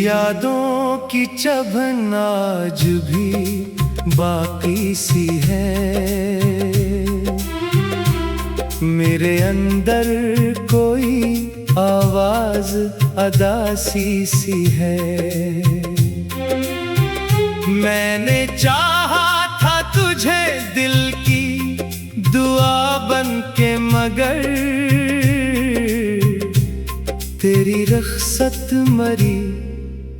यादों की चभन आज भी बाकी सी है। मेरे अंदर कोई आवाज अदासी सी है। मैंने चाहा था तुझे दिल की दुआ बन के, मगर तेरी रख़्सत मरी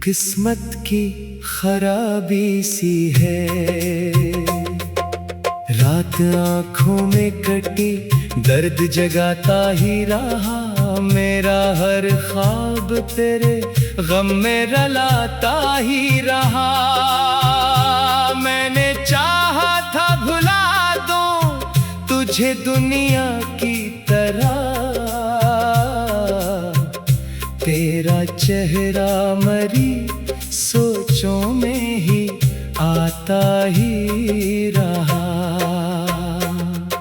किस्मत की खराबी सी है। रात आँखों में कटी दर्द जगाता ही रहा, मेरा हर ख्वाब तेरे गम में रलाता ही रहा। मैंने चाहा था भुला दूं तुझे दुनिया की तरह, तेरा चेहरा मरी सोचों में ही आता ही रहा।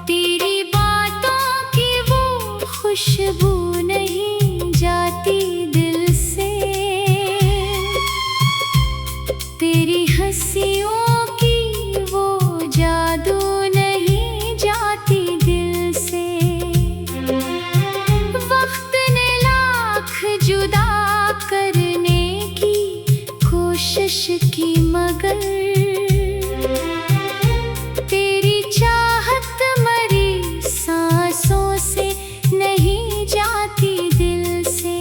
तेरी बातों की वो खुशबू नहीं जाती दिल से, तेरी हंसियों की वो जादू नहीं जाती दिल से। वक्त ने लाख जुदा करने की कोशिश की, मगर तेरी चाहत मरी सांसों से नहीं जाती दिल से।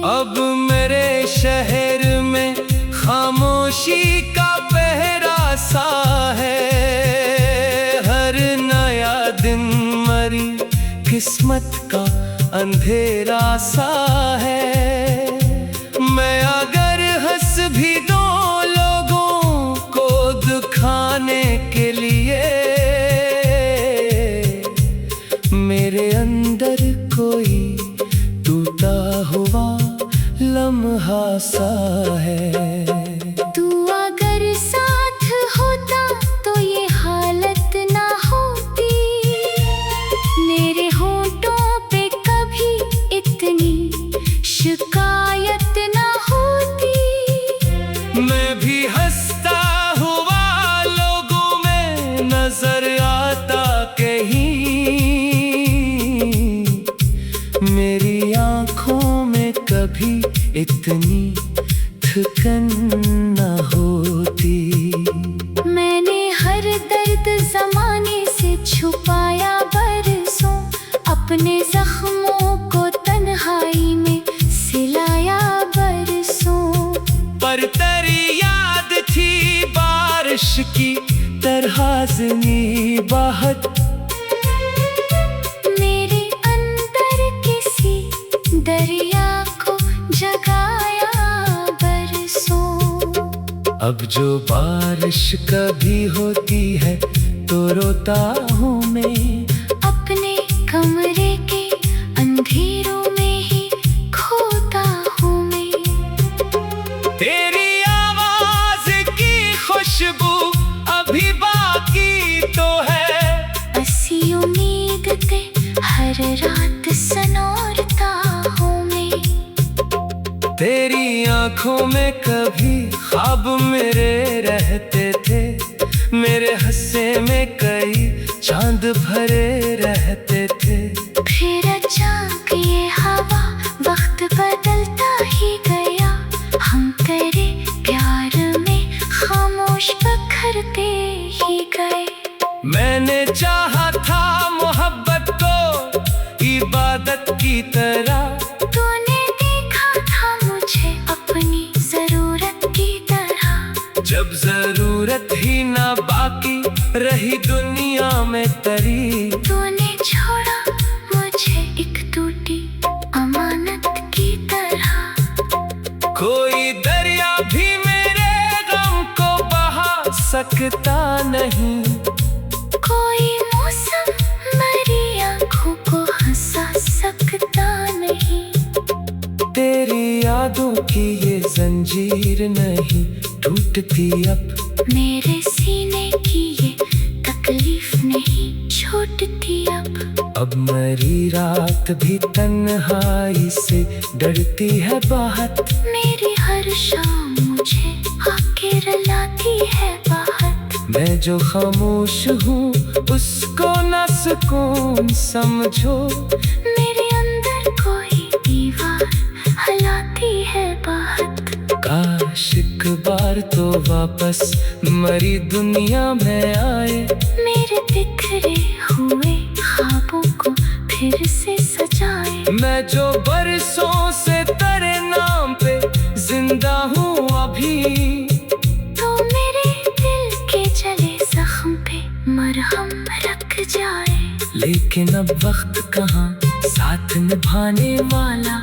अब मेरे शहर में खामोशी का पहरा सा है। हर नया दिन मरी किस्मत का अंधेरा सा है। मैं अगर हंस भी दो लोगों को दुखाने के लिए, मेरे अंदर कोई टूटा हुआ लम्हा सा है। तू अगर साथ होता तो ये हालत ना होती, मेरे होंठों पे कभी इतनी शिकायत ना होती। मैं भी हंसता हुआ लोगों में नजर आता कहीं, मेरी आँखों में कभी इतनी थकन न होती। मैंने हर दर्द ज़माने से छुपाया बरसों, अपने जख्मों को तन्हाई में सिलाया बरसों। पर तेरी याद थी बारिश की तरह ज़िंदगी बहत, मेरे अंदर किसी दरिया को जगाया बरसों। अब जो बारिश कभी होती है तो रोता हूँ मैं, अपने कमरे के अंधेरों में ही खोता हूँ मैं। तेरी आवाज की खुशबू अभी बाकी तो है। ऐसी उम्मीद पे हर रात सनोरता हूँ मैं। तेरी आँखों में कभी ख्वाब मेरे रहते थे, मेरे हंसे में कई चांद भरे रहते थे। फिर अचानक ये हवा वक्त बदलता ही गया, हम तेरे प्यार में खामोश बिखरते ही गए। मैंने चाहा था मोहब्बत को इबादत की तरह, तूने देखा था मुझे अपनी जरूरत की तरह। जब जरूरत ही ना बाकी रही दुनिया में तरी, तूने छोड़ा मुझे एक टूटी अमानत की तरह। कोई दरिया भी मेरे गम को बहा सकता नहीं, कोई मौसम मेरी आँखों को हंसा सकता नहीं। तेरी यादों की ये जंजीर नहीं टूटती अब, मेरे सीने की ये तकलीफ नहीं छूटती अब। मरी रात भी तन्हाई से डरती है बहुत, मेरी हर हर शाम मुझे आके रुलाती है बाहर। मैं जो खामोश हूँ उसको न सुकून समझो। मेरे अंदर कोई दीवार हिलाती है बाहर। काश एक बार तो वापस मरी दुनिया में आए। मेरे बिखरे हुए ख्वाबों को फिर से सजाए। मैं जो बरसों से तेरे नाम पे जिंदा हूँ अभी। तो मेरे दिल के जले जख्म पे मरहम रख जाए। लेकिन अब वक्त कहाँ साथ निभाने वाला।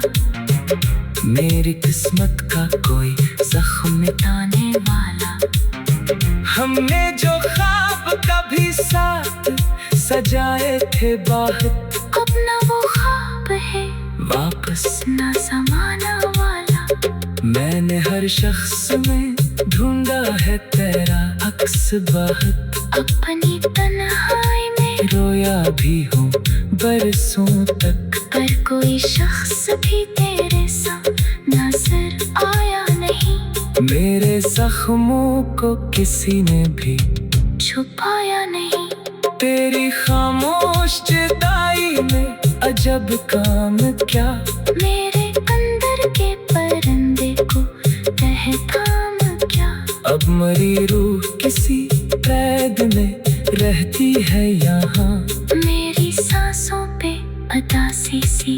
मेरी किस्मत का कोई जख्म मिटाने वाला। हमने जो ख्वाब कभी साथ सजाए थे बाहर, अब ना वो ख्वाब है वापस ना ज़माना वाला। मैंने हर शख्स में ढूंढा है तेरा अक्स बाहर। अपनी तन्हाई में रोया भी हूँ बरसों तक, पर कोई शख्स भी तेरे संग नजर आया नहीं। मेरे जख्मों को किसी ने भी छुपाया नहीं। तेरी खामोश जुदाई में अजब काम क्या। मेरे अंदर के परिंदे को तहखाम क्या। अब मरी रूह किसी कैद में रहती है यहाँ। मेरी सांसों पे उदासी सी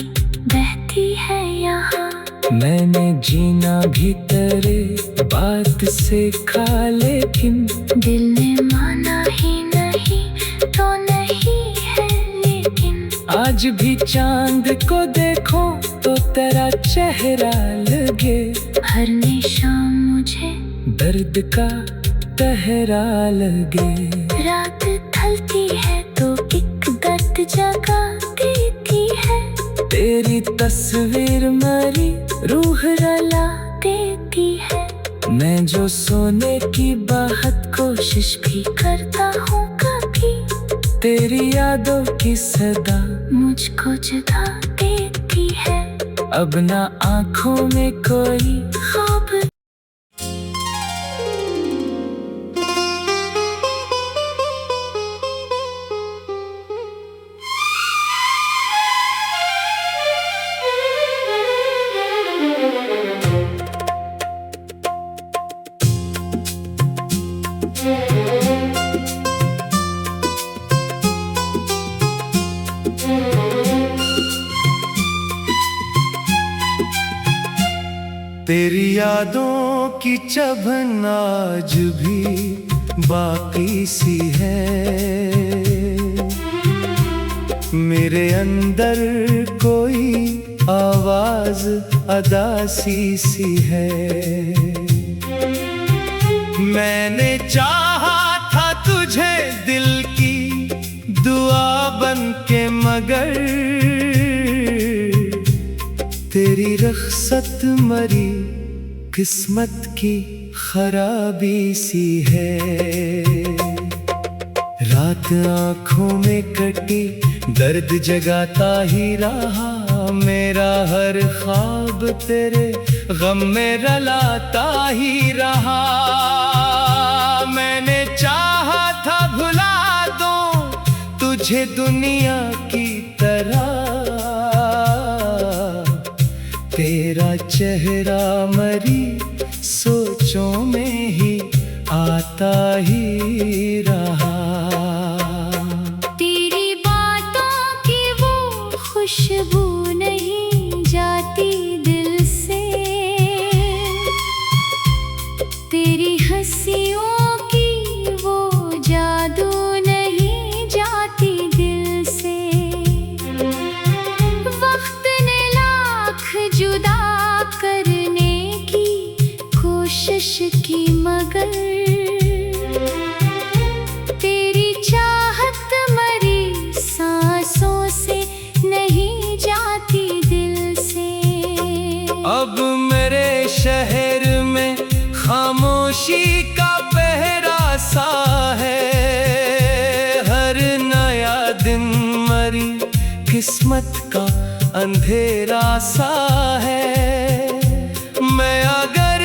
बहती है यहाँ। मैंने जीना भी तेरे बात सीखा, लेकिन दिल ने माना ही नहीं तो नहीं है लेकिन। आज भी चांद को देखो तो तेरा चेहरा लगे। हर निशान मुझे दर्द का तहरा लगे। रात ढलती है तो एक दर्द जगा देती है। तेरी तस्वीर मरी रूह रुला देती है। मैं जो सोने की बहुत कोशिश भी करता हूँ कभी तेरी यादों की सदा मुझको जुदा देती है। अब ना आँखों में कोई ख्वाब तेरी यादों की चभन आज भी बाकी सी है। मेरे अंदर कोई आवाज अदासी सी है। मैंने चाहा था तुझे दिल की दुआ बन के, मगर तेरी रख्सत मरी किस्मत की खराबी सी है। रात आँखों में कटी दर्द जगाता ही रहा। मेरा हर ख्वाब तेरे गम में रलाता ही रहा। मैंने चाहा था भुला दूं तुझे दुनिया की तरह। तेरा चेहरा मरी सोचों में ही आता ही रहा। तेरी बातों की वो खुशबू नहीं जाती दिल से। तेरी हंसियों की वो जादू नहीं जाती दिल से। वक्त ने लाख जुदा करने की कोशिश की, मगर तेरी चाहत मरी सांसों से नहीं जाती दिल से। अब मेरे शहर में खामोशी का पहरा सा है। हर नया दिन मरी किस्मत का अंधेरा सा है। मैं अगर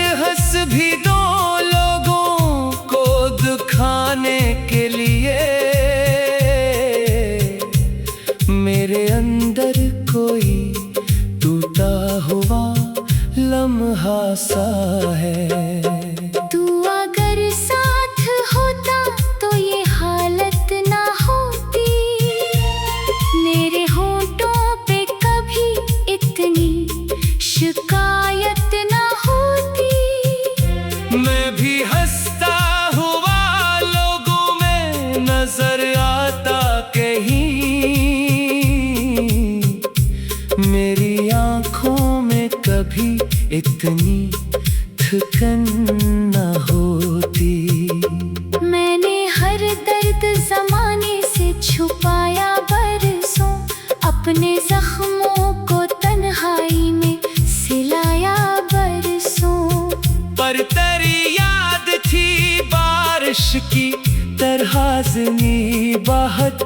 मैं भी हंसता हुआ लोगों में नजर आता कहीं, मेरी आंखों में कभी इतनी थकन न होती। मैंने हर दर्द जमाने से छुपाया बरसों, अपने जख्मों को तन्हाई में सिलाया बरसों। पर तेरी याद थी बारिश की तरह ज़िंदगी बहत,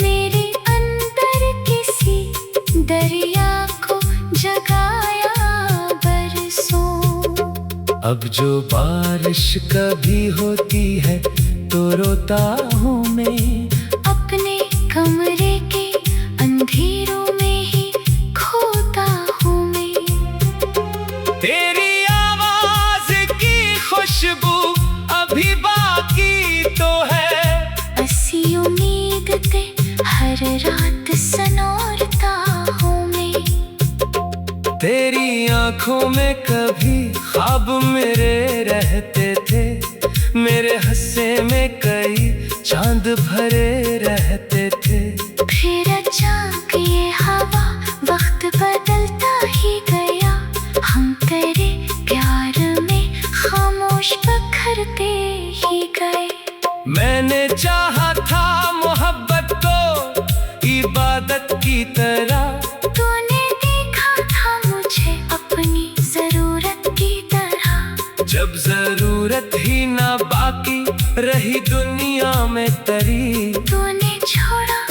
मेरे अंदर किसी दरिया को जगाया बरसों। अब जो बारिश कभी होती है तो रोता हूँ मैं, अपने कमरे के अंधेरों में ही खोता हूँ मैं। तेरी आवाज की खुशबू अभी बाकी तो है, ऐसी उम्मीद पे हर रात सनोरता हूँ मैं। तेरी आंखों में कभी ख्वाब मेरे रहते थे, मेरे हंसे में कई चांद भरे रहते थे। फिर अचानक ये हवा वक्त बदलता ही गया, हम तेरे प्यार में खामोश बिखरते ही गए। मैंने चाहा था मोहब्बत को इबादत की तरह, तूने देखा था मुझे अपनी जरूरत की तरह। जब जरूरत ही ना बाकी रही दुनिया में तरी, तूने छोड़ा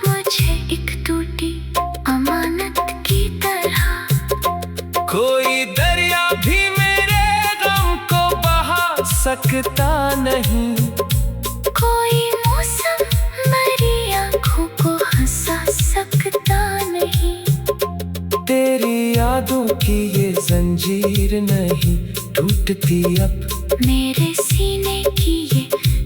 मुझे एक टूटी अमानत की तरह। कोई दरिया भी मेरे गम को बहा सकता नहीं, कोई मौसम मेरी आंखों को हंसा सकता नहीं। तेरी यादों की ये जंजीर नहीं टूटती अब, मेरे सीने की ये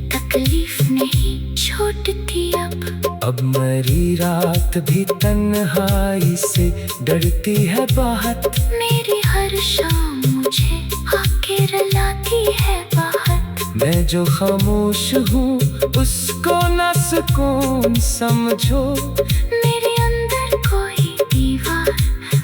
तकलीफ नहीं छूटती अब। मरी रात भी तन्हाई से डरती है बहुत, मेरी हर शाम मुझे आके रुलाती है बहुत। मैं जो खामोश हूँ उसको न सुकून समझो, मेरे अंदर कोई दीवार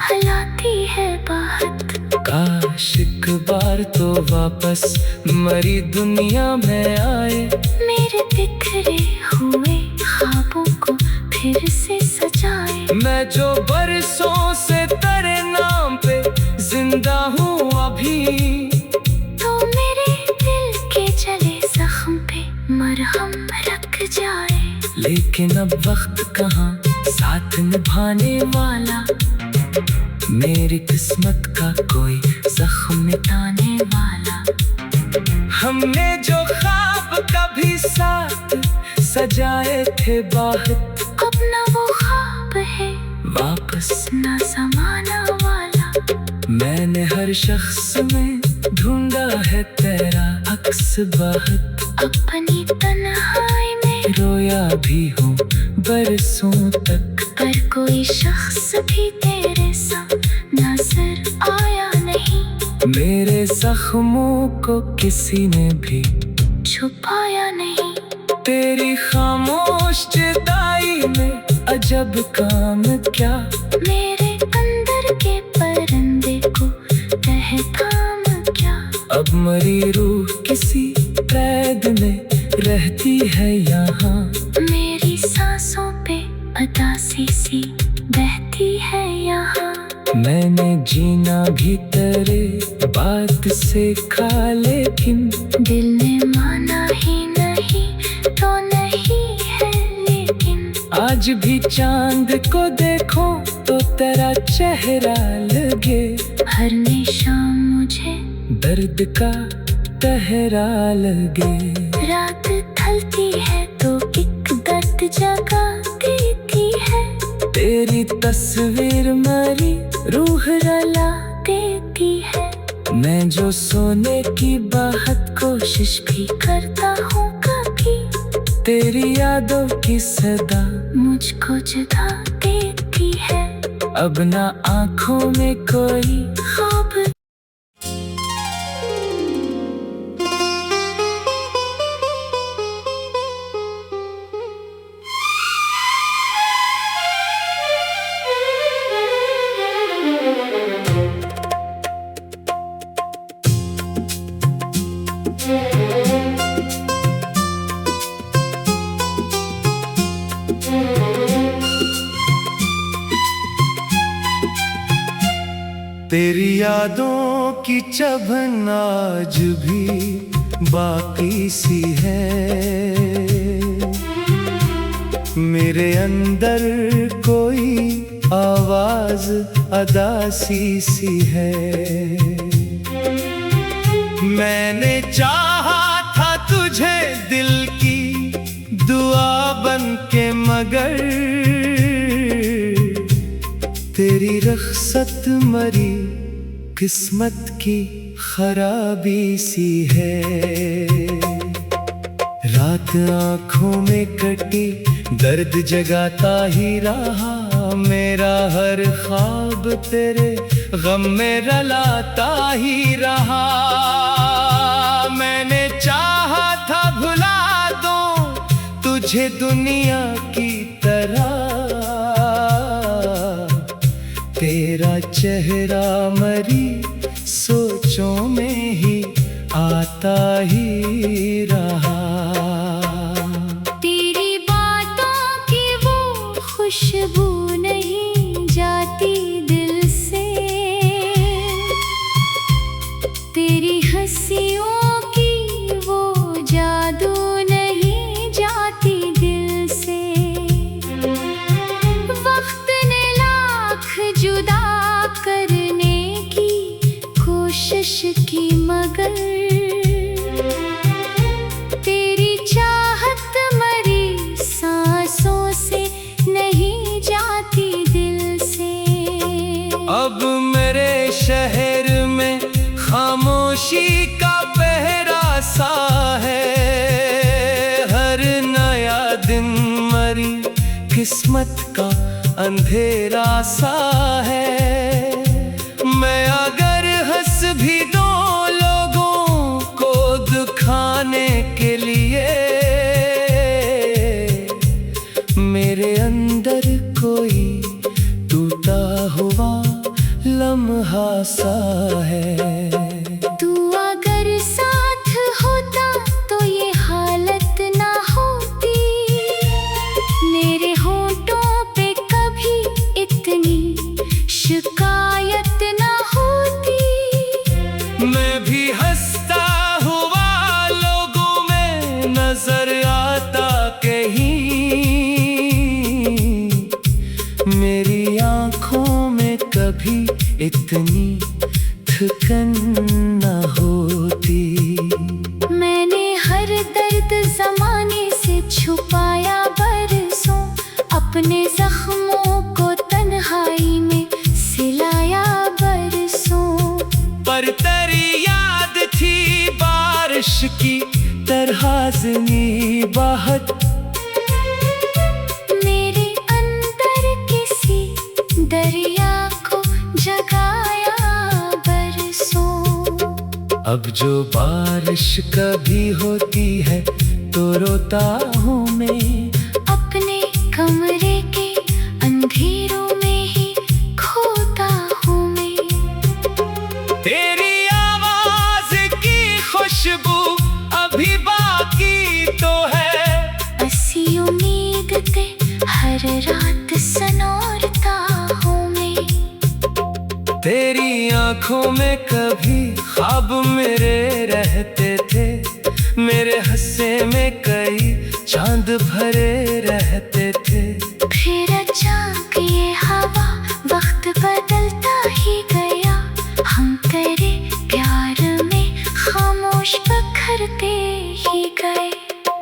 हिलाती है बहुत। काश एक बार तो वापस मरी दुनिया में आए, मेरे बिखरे हुए ख्वाबों को फिर से सजाए। मैं जो बरसों से तेरे नाम पे जिंदा हूँ अभी, तो मेरे दिल के जले जख्म पे मरहम रख जाए। लेकिन अब वक्त कहाँ साथ निभाने वाला, मेरी किस्मत का कोई जख्म मिटाने वाला। हमने जो ख्वाब कभी साथ सजाए थे बहुत, अब ना वो ख्वाब है वापस ना जमाना वाला। मैंने हर शख्स में ढूंढा है तेरा अक्स बहुत, अपनी तन्हाई में रोया भी हूँ बरसों तक, पर कोई शख्स भी तेरे संग नजर आया नहीं। मेरे जख्मों को किसी ने भी छुपाया नहीं। तेरी खामोश जुदाई में अजब काम क्या, मेरे अंदर के परिंदे को तहखाम क्या। अब मरी रूह किसी कैद में रहती है यहाँ, मेरी सांसों पे उदासी सी बहती है यहाँ। मैंने जीना भी तेरे बात से खा, लेकिन दिल ने माना ही नहीं तो नहीं है लेकिन। आज भी चांद को देखो तो तेरा चेहरा लगे, हर निशान मुझे दर्द का तहरा लगे। रात ढलती है तो एक दर्द जगा देती है, तेरी तस्वीर मरी रूह रुला देती है। मैं जो सोने की बहुत कोशिश भी करता हूँ कभी, तेरी यादों की सदा मुझको जगा देती है। अब ना आंखों में कोई ख्वाब तेरी यादों की चभन आज भी बाकी सी है। मेरे अंदर कोई आवाज अदासी सी है। मैंने चाहा था तुझे दिल की दुआ बन के, मगर तेरी रख़्सत मरी किस्मत की खराबी सी है। रात आँखों में कटी दर्द जगाता ही रहा, मेरा हर ख्वाब तेरे गम में रलाता ही रहा। मैंने चाहा था भुला दूं तुझे दुनिया की तरह, तेरा चेहरा मरी सोचों में ही आता ही रहा। तेरी बातों की वो खुशबू नहीं जाती दिल से, तेरी हंसियों की वो जादू नहीं जाती दिल से। वक्त ने लाख जुदा करने की कोशिश की, मगर तेरी चाहत मरी सांसों से नहीं जाती दिल से। अब मेरे शहर में खामोशी का पहरा सा है, हर नया दिन मरी किस्मत का अंधेरा सा है। मैं अगर हंस भी दो लोगों को दिखाने के लिए, मेरे अंदर कोई टूटा हुआ लम्हा सा है। तू अगर साथ होता तो ये हालत ना होती, मेरे होठों पे कभी इतनी शिकायत ना होती। मैं भी हंसता हुआ लोगों में नजर आता कहीं, मेरी आँखों में कभी इतनी थकन न होती। मैंने हर दर्द ज़माने से छुपाया बरसों, अपने जख्मों को तन्हाई में सिलाया बरसों। पर तेरी याद थी बारिश की तरह ज़िनी बहत, मेरे अंदर किसी दरिया को जगाया बरसों। अब जो बारिश कभी होती है तो रोता हूँ मैं, अपने कमरे के अंधेरों में ही खोता हूँ मैं। तेरी आवाज की खुशबू अभी बाकी तो है, ऐसी उम्मीद ते हर रात सनोरता हूँ मैं। तेरी आँखों में कभी ख्वाब मेरे रहते थे, मेरे हंसे में कई चांद भरे रहते थे। फिर अचानक ये हवा वक्त बदलता ही गया, हम तेरे प्यार में खामोश बिखरते ही गए।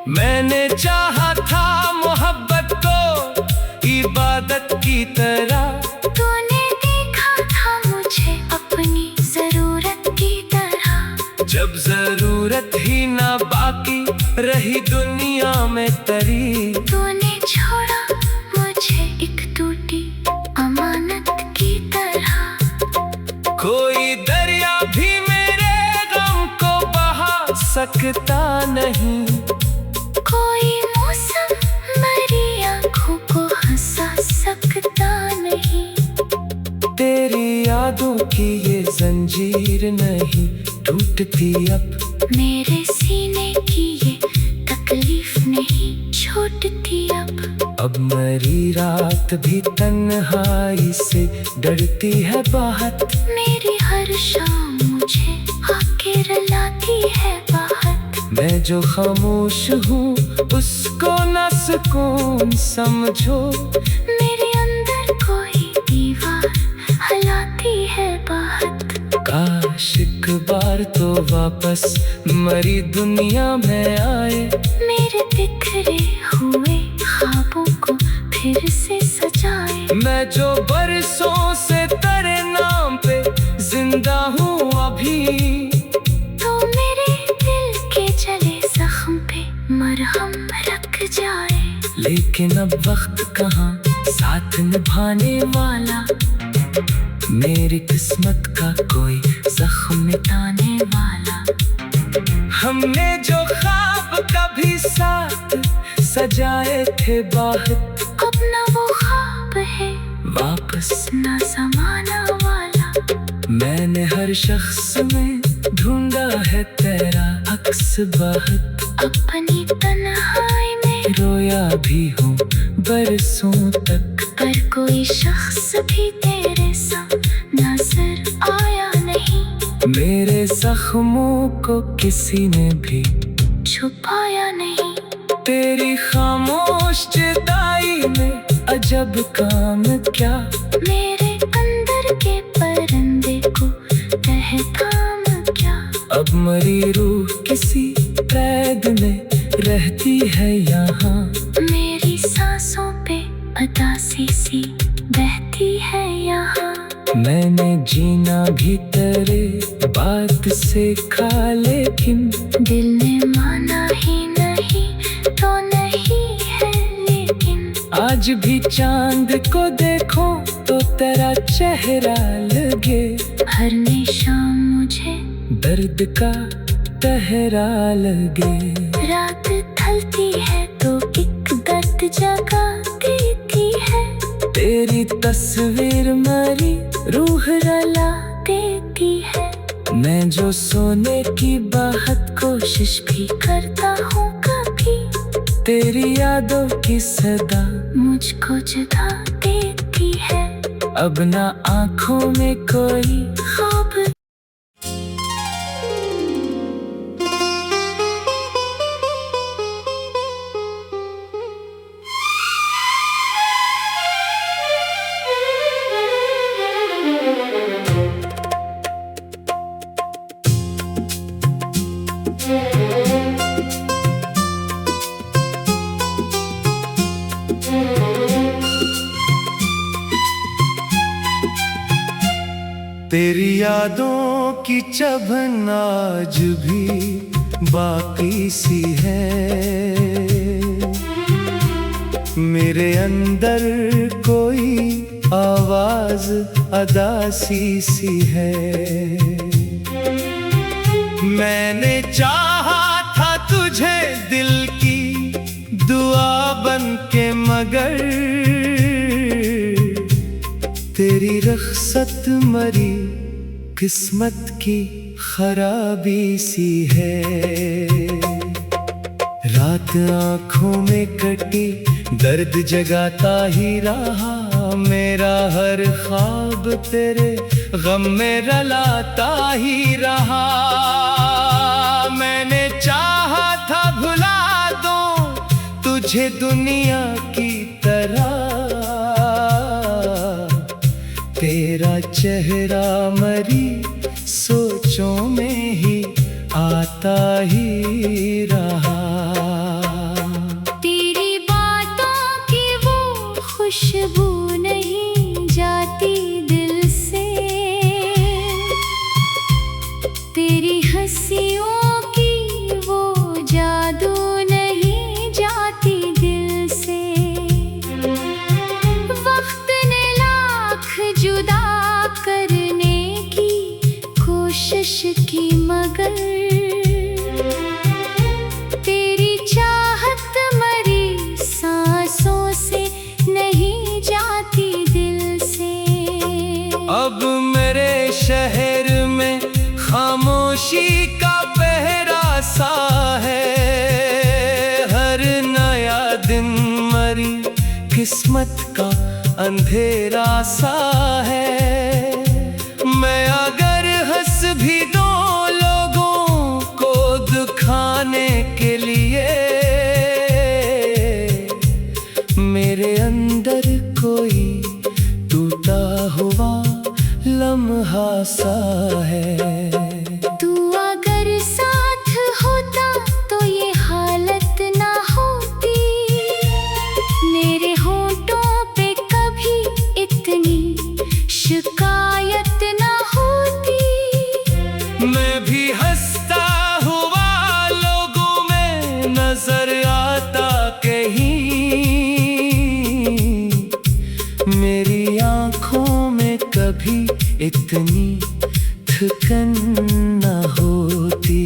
मैंने चाहा था मोहब्बत को इबादत की तरह, तूने देखा था मुझे अपनी जरूरत की तरह। जब जरूरत ही ना बाकी रही दुनिया में तरी, तूने छोड़ा मुझे एक टूटी अमानत की तरह। कोई दरिया भी मेरे गम को बहा सकता नहीं, कोई मौसम मेरी आँखों को हंसा सकता नहीं। तेरी यादों की ये जंजीर नहीं टूटती अब, मेरे सीने की ये तकलीफ नहीं छूटती अब। मरी रात भी तन्हाई से डरती है बहुत, मेरी शाम मुझे आके रुलाती है बाहर। मैं जो खामोश हूँ उसको न सुकून समझो। मेरे अंदर कोई दीवार हिलाती है बाहर। काश एक बार तो वापस मरी दुनिया में आए। मेरे बिखरे हुए ख्वाबों को फिर से सजाए। मैं जो बरसों से तेरे नाम पे जिंदा हूँ अभी। तो मेरे दिल के जले जख्म पे मरहम रख जाए। लेकिन अब वक्त कहाँ साथ निभाने वाला। मेरी किस्मत का कोई जख्म मिटाने वाला। हमने जो ख्वाब कभी साथ सजाए थे बाहर, अब ना वो ख्वाब है वापस ना ज़माना वाला। मैंने हर शख्स में ढूंढा है तेरा अक्स बाहर। अपनी तन्हाई में रोया भी हूँ बरसों तक, पर कोई शख्स भी तेरे संग नजर आया नहीं। मेरे जख्मों को किसी ने भी छुपाया नहीं। तेरी खामोश जुदाई में अजब काम क्या। मेरे अंदर के परिंदे को तहखाम क्या। अब मरी रूह किसी कैद में रहती है यहाँ। मेरी सांसों पे अदासी सी बहती है यहाँ। मैंने जीना भी तेरे बात से खा, लेकिन दिल ने माना ही नहीं तो नहीं है लेकिन। आज भी चांद को देखो तो तेरा चेहरा लगे। हर निशान मुझे दर्द का तहरा लगे। रात ढलती है तो एक दर्द जगा देती है। तेरी तस्वीर मेरी रूह रुला देती है। मैं जो सोने की बहुत कोशिश भी करता हूँ कभी। तेरी यादों की सदा मुझको जुदा देती है। अब ना आँखों में कोई ख्वाब। तेरी यादों की चभन आज भी बाकी सी है। मेरे अंदर कोई आवाज अदासी सी है। मैंने चाहा था तुझे दिल की दुआ बन के, मगर तेरी रख्सत मरी किस्मत की खराबी सी है। रात आँखों में कटी दर्द जगाता ही रहा। मेरा हर ख्वाब तेरे गम में रलाता ही रहा। मैंने चाहा था भुला दूं तुझे दुनिया की तरह। तेरा चेहरा मरी सोचों में ही आता ही रहा। तेरी बातों की वो खुशबू नहीं जाती दिल से। तेरी हंसियों की वो जादू नहीं जाती दिल से। वक्त ने लाख जुदा करने की कोशिश की, मगर तेरी चाहत मरी सांसों से नहीं जाती दिल से। अब मेरे शहर में खामोशी का पहरा सा है। हर नया दिन मरी किस्मत का अंधेरा सा है। मैं अगर हंसता हुआ लोगों में नजर आता कहीं, मेरी आंखों में कभी इतनी थकन न होती।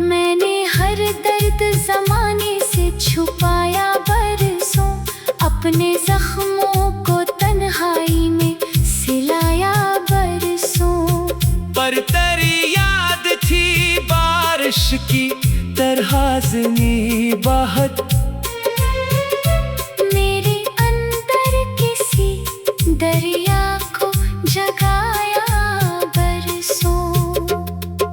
मैंने हर दर्द जमाने से छुपाया बरसों, अपने जख्मों को तन्हाई में सिलाया बरसों। पर तेरी याद थी बारिश की तरह ज़िनी बहत, मेरे अंदर किसी दरिया को जगाया बरसों।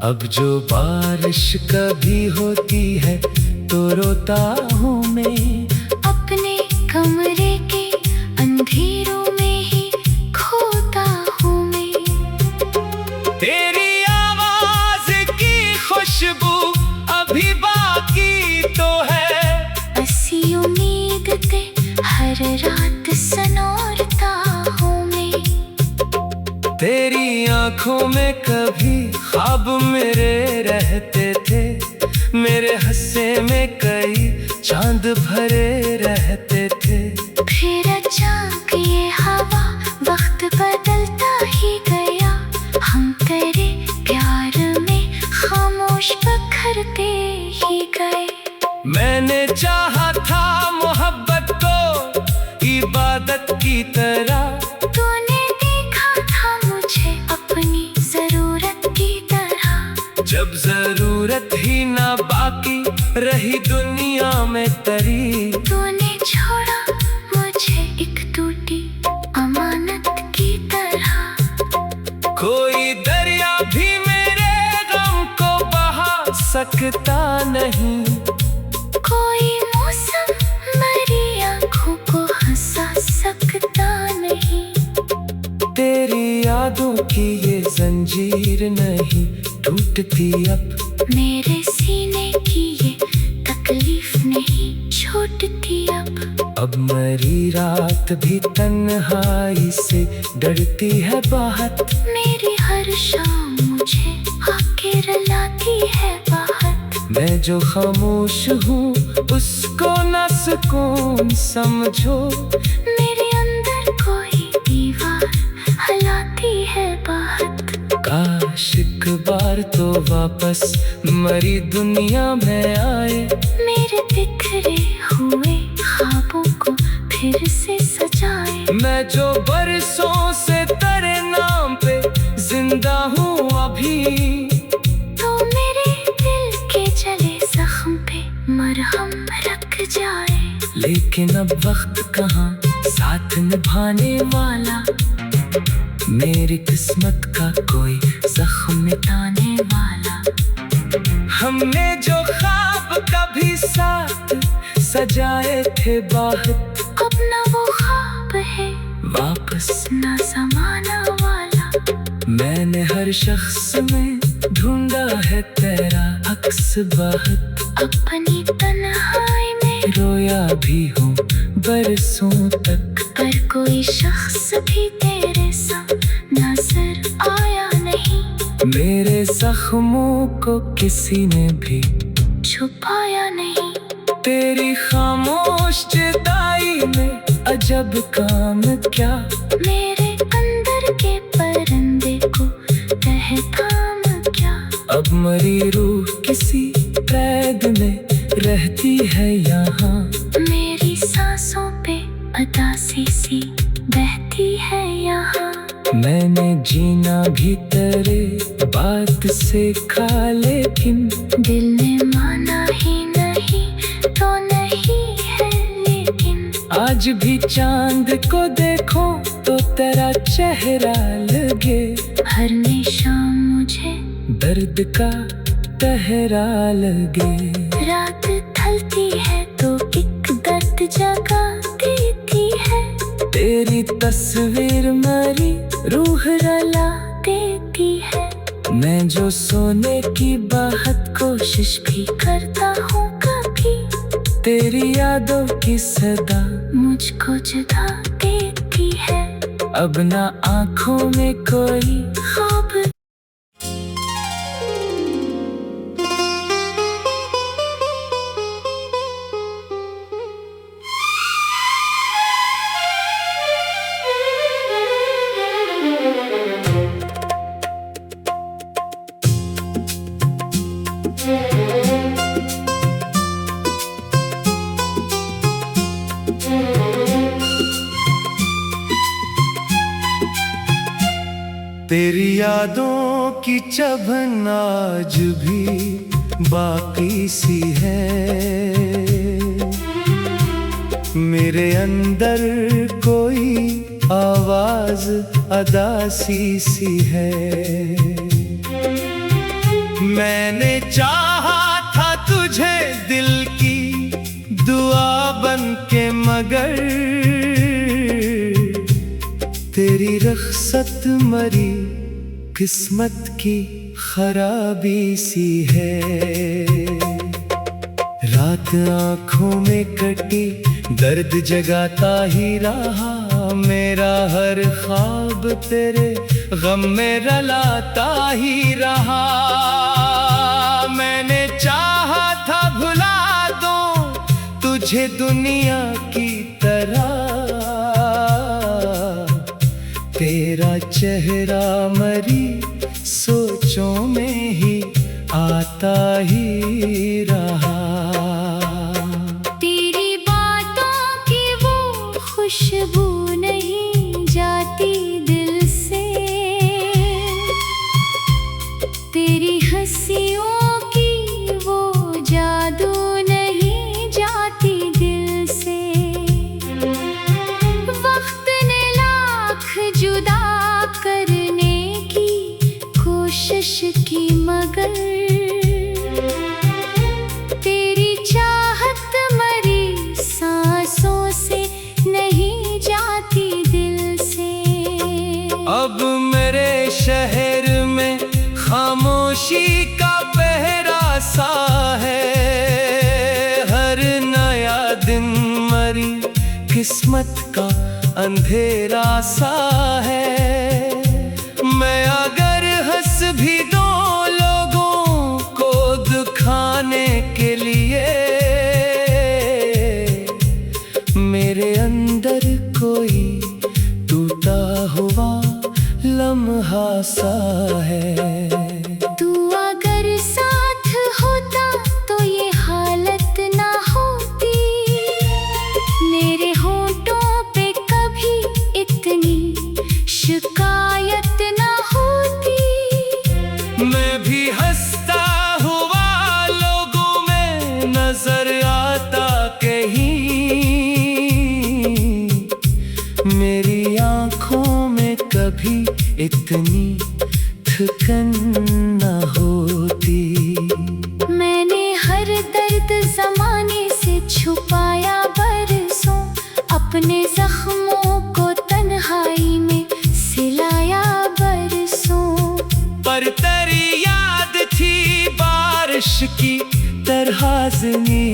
अब जो बारिश कभी होती है तो रोता हूँ मैं, अपने कमरे के अंधेरों में ही खोता हूँ मैं। तेरी आवाज की खुशबू अभी बाकी तो है, ऐसी उम्मीद ते हर रात सनोरता हूँ मैं। तेरी आंखों में कभी ख्वाब मेरे रहते थे, मेरे हंसे में कई चांद भरे रहते थे। फिर अचानक ये हवा वक्त बदलता ही गया, हम तेरे प्यार में खामोश बिखरते ही गए। मैंने चाहा था मोहब्बत को इबादत की तरह, तूने देखा था मुझे अपनी जरूरत की तरह। जब जरूरत ही ना बाकी रही दुनिया में तरी, तूने छोड़ा मुझे एक टूटी अमानत की तरह। कोई दरिया भी मेरे गम को बहा सकता नहीं, कोई मौसम मेरी आंखों को हंसा सकता नहीं। तेरी यादों की ये जंजीर नहीं टूटती अब, मेरे सीने की ये तकलीफ नहीं छूटती अब। अब मेरी रात भी तन्हाई से डरती है बहुत, मेरी हर शाम मुझे आके रुलाती है बहुत। मैं जो खामोश हूँ उसको न सुकून समझो, मेरे अंदर कोई दीवार हिलाती है बहुत। काश एक बार तो वापस मरी दुनिया में आए, मेरे बिखरे हुए ख्वाबों को फिर से सजाए। मैं जो बरसों से तेरे नाम पे जिंदा हूँ अभी, तो मेरे दिल के जले जख्म पे मरहम रख जाए। लेकिन अब वक्त कहाँ साथ निभाने वाला, मेरी किस्मत का कोई जख्म मिटाने वाला। हमने जो ख्वाब कभी साथ सजाए थे बहुत, अब ना वो ख्वाब है वापस ना जमाना वाला। मैंने हर शख्स में ढूंढा है तेरा अक्स बहुत, अपनी तन्हाई में रोया भी हूँ बरसों तक, पर कोई शख्स भी तेरे सा नजर आया नहीं। मेरे जख्मों को किसी ने भी छुपाया नहीं। तेरी खामोश जुदाई में अजब काम क्या, मेरे अंदर के परिंदे को तहखाम क्या। अब मरी रूह किसी कैद में रहती है यहाँ, मेरी सांसों पे उदासी सी बहती है यहाँ। मैंने जीना भी तेरे बात से खा, लेकिन दिल ने माना ही नहीं तो नहीं है लेकिन। आज भी चांद को देखो तो तेरा चेहरा लगे, हर निशान मुझे दर्द का तहरा लगे। रात ढलती है तो एक दर्द जगा देती है, तेरी तस्वीर मेरी रूह रुला देती है। मैं जो सोने की बहुत कोशिश भी करता हूँ कभी, तेरी यादों की सदा मुझको जुदा देती है। अब ना आंखों में कोई ख्वाब तेरी यादों की चभन आज भी बाकी सी है। मेरे अंदर कोई आवाज अदासी सी है। मैंने चाहा था तुझे दिल की दुआ बन के, मगर तेरी रख़्सत मरी किस्मत की खराबी सी है। रात आँखों में कटी दर्द जगाता ही रहा, मेरा हर ख्वाब तेरे गम में रलाता ही रहा। मैंने चाहा था भुला दूं तुझे दुनिया की तरह, तेरा चेहरा मरी सोचों में ही आता ही रहा। तेरी बातों की वो खुशबू नहीं जाती दिल से, तेरी हंसियों की वो जादू नहीं जाती दिल से। वक्त ने लाख जुदा करने की कोशिश की, मगर तेरी चाहत मरी सांसों से नहीं जाती दिल से। अब मेरे शहर में खामोशी का पहरा सा है। हर नया दिन मरी किस्मत का अंधेरा सा है। मैं अगर हंस भी दो लोगों को दिखाने के लिए, मेरे अंदर कोई टूटा हुआ लम्हा सा है। तू अगर साथ होता तो ये हालत ना होती, मेरे होठों पे कभी इतनी शिकायत ना होती। मैं भी हंसता हुआ लोगों में नजर आता कहीं, मेरी आंखों में कभी इतनी थकन न होती। मैंने हर दर्द ज़माने से छुपाया बरसों, अपने जख्मों को तन्हाई में सिलाया बरसों। पर तेरी याद थी बारिश की तरह ज़मीं